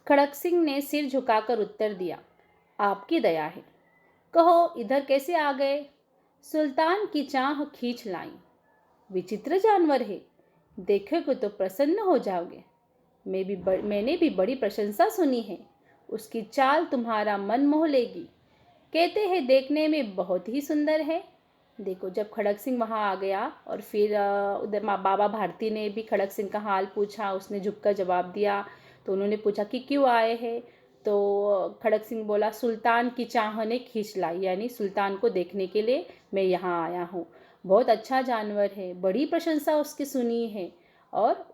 खड़क सिंह ने सिर झुकाकर उत्तर दिया, आपकी दया है। कहो इधर कैसे आ गए? सुल्तान की चाह खींच लाई। विचित्र जानवर है, देखोगे तो प्रसन्न हो जाओगे। मैंने भी बड़ी प्रशंसा सुनी है। उसकी चाल तुम्हारा मन मोह लेगी। कहते हैं देखने में बहुत ही सुंदर है। देखो, जब खड़क सिंह वहाँ आ गया और फिर उधर बाबा भारती ने भी खड़क सिंह का हाल पूछा, उसने झुककर जवाब दिया। तो उन्होंने पूछा कि क्यों आए हैं? तो खड़क सिंह बोला, सुल्तान की चाह ने खींच लाई, यानी सुल्तान को देखने के लिए मैं यहाँ आया हूँ। बहुत अच्छा जानवर है, बड़ी प्रशंसा उसकी सुनी है और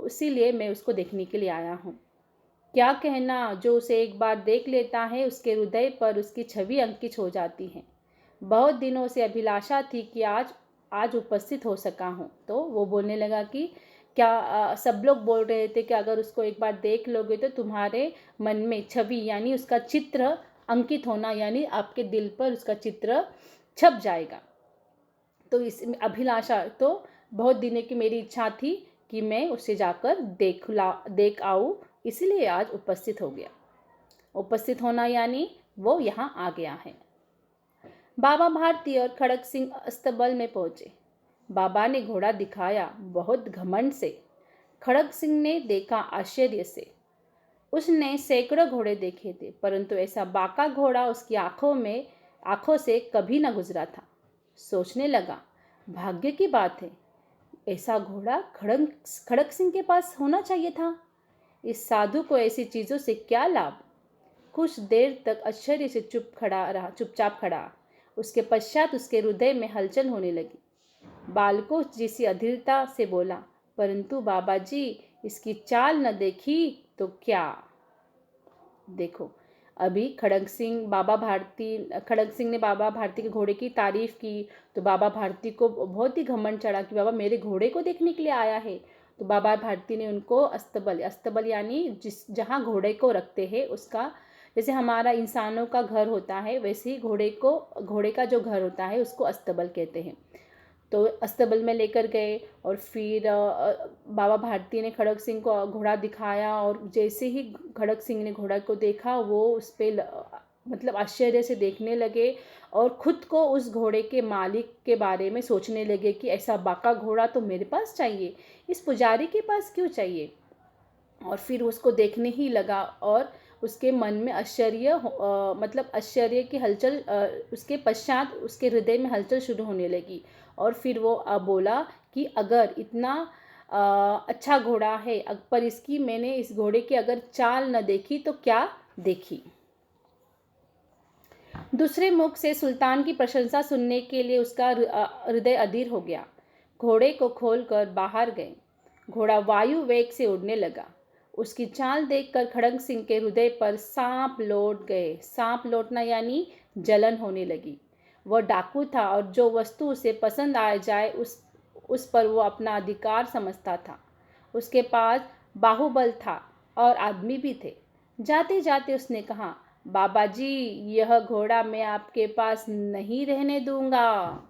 इसीलिए मैं उसको देखने के लिए आया हूँ। क्या कहना, जो उसे एक बार देख लेता है उसके हृदय पर उसकी छवि अंकित हो जाती है। बहुत दिनों से अभिलाषा थी कि आज उपस्थित हो सका हूँ। तो वो बोलने लगा कि सब लोग बोल रहे थे कि अगर उसको एक बार देख लोगे तो तुम्हारे मन में छवि यानी उसका चित्र अंकित होना, यानी आपके दिल पर उसका चित्र छप जाएगा। तो इस अभिलाषा तो बहुत दिनों की मेरी इच्छा थी कि मैं उसे जाकर देख आऊँ, इसलिए आज उपस्थित हो गया। उपस्थित होना यानी वो यहाँ आ गया है। बाबा भारती और खड़क सिंह अस्तबल में पहुंचे। बाबा ने घोड़ा दिखाया, बहुत घमंड से। खड़क सिंह ने देखा आश्चर्य से। उसने सैकड़ों घोड़े देखे थे, परंतु ऐसा बाका घोड़ा उसकी आंखों से कभी न गुजरा था। सोचने लगा, भाग्य की बात है, ऐसा घोड़ा खड़क सिंह के पास होना चाहिए था। इस साधु को ऐसी चीजों से क्या लाभ? कुछ देर तक आश्चर्य से चुपचाप खड़ा। उसके पश्चात उसके हृदय में हलचल होने लगी। बालकों जैसी अधीरता से बोला, परंतु बाबा जी, इसकी चाल न देखी तो क्या? देखो, अभी खड़क सिंह ने बाबा भारती के घोड़े की तारीफ की, तो बाबा भारती को बहुत ही घमंड चढ़ा कि बाबा मेरे घोड़े को देखने के लिए आया है। तो बाबा भारती ने उनको अस्तबल यानी जहाँ घोड़े को रखते हैं उसका, जैसे हमारा इंसानों का घर होता है वैसे ही घोड़े का जो घर होता है उसको अस्तबल कहते हैं। तो अस्तबल में लेकर गए और फिर बाबा भारती ने खड़क सिंह को घोड़ा दिखाया, और जैसे ही खड़क सिंह ने घोड़ा को देखा वो उस पर मतलब आश्चर्य से देखने लगे और खुद को उस घोड़े के मालिक के बारे में सोचने लगे कि ऐसा बाका घोड़ा तो मेरे पास चाहिए, इस पुजारी के पास क्यों चाहिए? और फिर उसको देखने ही लगा और उसके मन में आश्चर्य की हलचल, उसके पश्चात उसके हृदय में हलचल शुरू होने लगी। और फिर वो बोला कि अगर इतना अच्छा घोड़ा है, पर मैंने इस घोड़े की अगर चाल न देखी तो क्या देखी। दूसरे मुख से सुल्तान की प्रशंसा सुनने के लिए उसका हृदय अधीर हो गया। घोड़े को खोलकर बाहर गए। घोड़ा वायु वेग से उड़ने लगा। उसकी चाल देखकर खड़क सिंह के हृदय पर सांप लौट गए। सांप लौटना यानी जलन होने लगी। वह डाकू था और जो वस्तु उसे पसंद आ जाए उस पर वो अपना अधिकार समझता था। उसके पास बाहुबल था और आदमी भी थे। जाते जाते उसने कहा, बाबा जी, यह घोड़ा मैं आपके पास नहीं रहने दूंगा।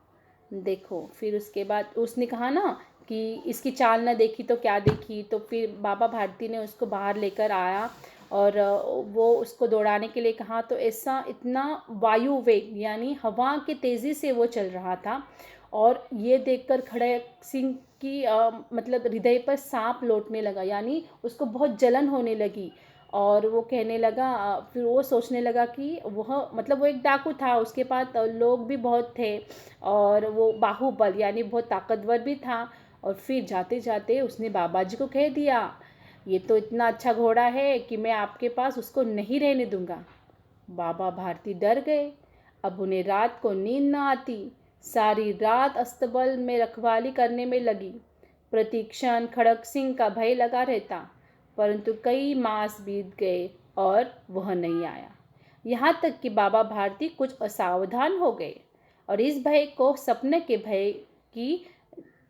देखो, फिर उसके बाद उसने कहा ना कि इसकी चाल ना देखी तो क्या देखी। तो फिर बाबा भारती ने उसको बाहर लेकर आया और वो उसको दौड़ाने के लिए कहा, तो ऐसा इतना वायु वेग यानी हवा के तेज़ी से वो चल रहा था। और ये देखकर खड़क सिंह की मतलब हृदय पर सांप लौटने लगा, यानी उसको बहुत जलन होने लगी। और वो कहने लगा, फिर वो सोचने लगा कि वो एक डाकू था, उसके पास लोग भी बहुत थे और वो बाहुबल यानी बहुत ताकतवर भी था। और फिर जाते जाते उसने बाबा जी को कह दिया, ये तो इतना अच्छा घोड़ा है कि मैं आपके पास उसको नहीं रहने दूंगा। बाबा भारती डर गए। अब उन्हें रात को नींद न आती। सारी रात अस्तबल में रखवाली करने में लगी। प्रतिक्षण खड़क सिंह का भय लगा रहता, परंतु कई मास बीत गए और वह नहीं आया। यहाँ तक कि बाबा भारती कुछ असावधान हो गए और इस भय को सपने के भय की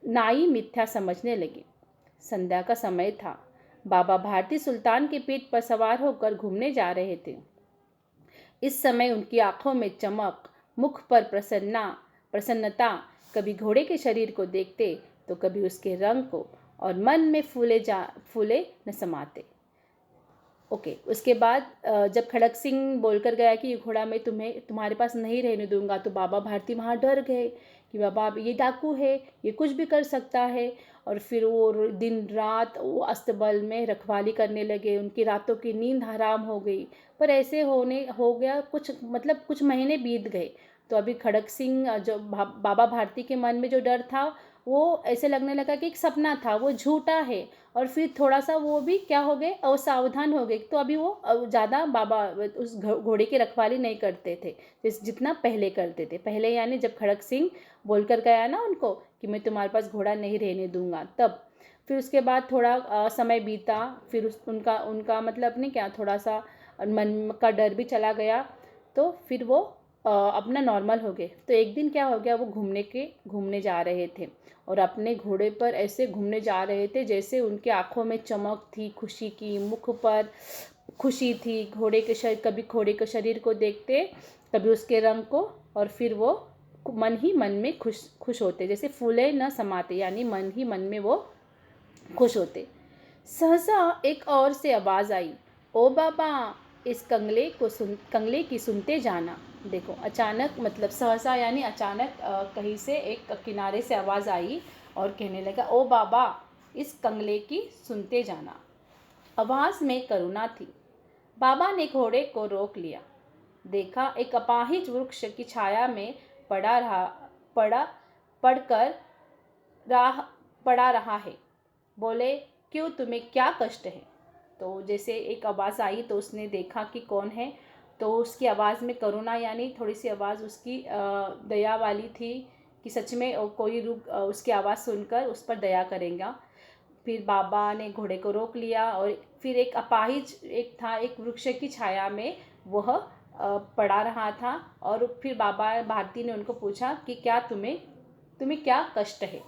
नाई मिथ्या समझने लगे। संध्या का समय था। बाबा भारती सुल्तान की पीठ पर सवार होकर घूमने जा रहे थे। इस समय उनकी आंखों में चमक, मुख पर प्रसन्नता, कभी घोड़े के शरीर को देखते तो कभी उसके रंग को, और मन में फूले न समाते। ओके, उसके बाद जब खड़क सिंह बोलकर गया कि ये घोड़ा मैं तुम्हारे पास नहीं रहने दूंगा, तो बाबा भारती वहाँ डर गए कि बाबा अब ये डाकू है, ये कुछ भी कर सकता है। और फिर वो दिन रात वो अस्तबल में रखवाली करने लगे, उनकी रातों की नींद हराम हो गई। पर ऐसे हो गया, कुछ मतलब कुछ महीने बीत गए। तो अभी खड़क सिंह जो बाबा भारती के मन में जो डर था, वो ऐसे लगने लगा कि एक सपना था, वो झूठा है। और फिर थोड़ा सा वो भी क्या हो गए, असावधान हो गए। तो अभी वो ज़्यादा बाबा उस घोड़े की रखवाली नहीं करते थे जितना पहले करते थे। पहले यानी जब खड़क सिंह बोलकर गया ना उनको कि मैं तुम्हारे पास घोड़ा नहीं रहने दूंगा, तब। फिर उसके बाद थोड़ा समय बीता, फिर उनका उनका मतलब नहीं क्या, थोड़ा सा मन का डर भी चला गया। तो फिर वो अपना नॉर्मल हो गए। तो एक दिन क्या हो गया, वो घूमने जा रहे थे और अपने घोड़े पर ऐसे घूमने जा रहे थे जैसे उनके आँखों में चमक थी खुशी की, मुख पर खुशी थी। कभी घोड़े के शरीर को देखते, कभी उसके रंग को, और फिर वो मन ही मन में खुश होते, जैसे फूले न समाते, यानी मन ही मन में वो खुश होते। सहसा एक और से आवाज़ आई, ओ बाबा, इस कंगले की सुनते जाना। देखो, अचानक मतलब सहसा यानी अचानक कहीं से एक किनारे से आवाज़ आई और कहने लगा, ओ बाबा, इस कंगले की सुनते जाना। आवाज़ में करुणा थी। बाबा ने घोड़े को रोक लिया। देखा, एक अपाहिज वृक्ष की छाया में पड़ा पड़कर राह पड़ा रहा है। बोले, क्यों, तुम्हें क्या कष्ट है? तो जैसे एक आवाज़ आई तो उसने देखा कि कौन है। तो उसकी आवाज़ में करुणा, यानी थोड़ी सी आवाज़ उसकी दया वाली थी कि सच में कोई उसकी आवाज़ सुनकर उस पर दया करेगा। फिर बाबा ने घोड़े को रोक लिया और फिर एक वृक्ष की छाया में वह पड़ा रहा था। और फिर बाबा भारती ने उनको पूछा कि क्या तुम्हें क्या कष्ट है?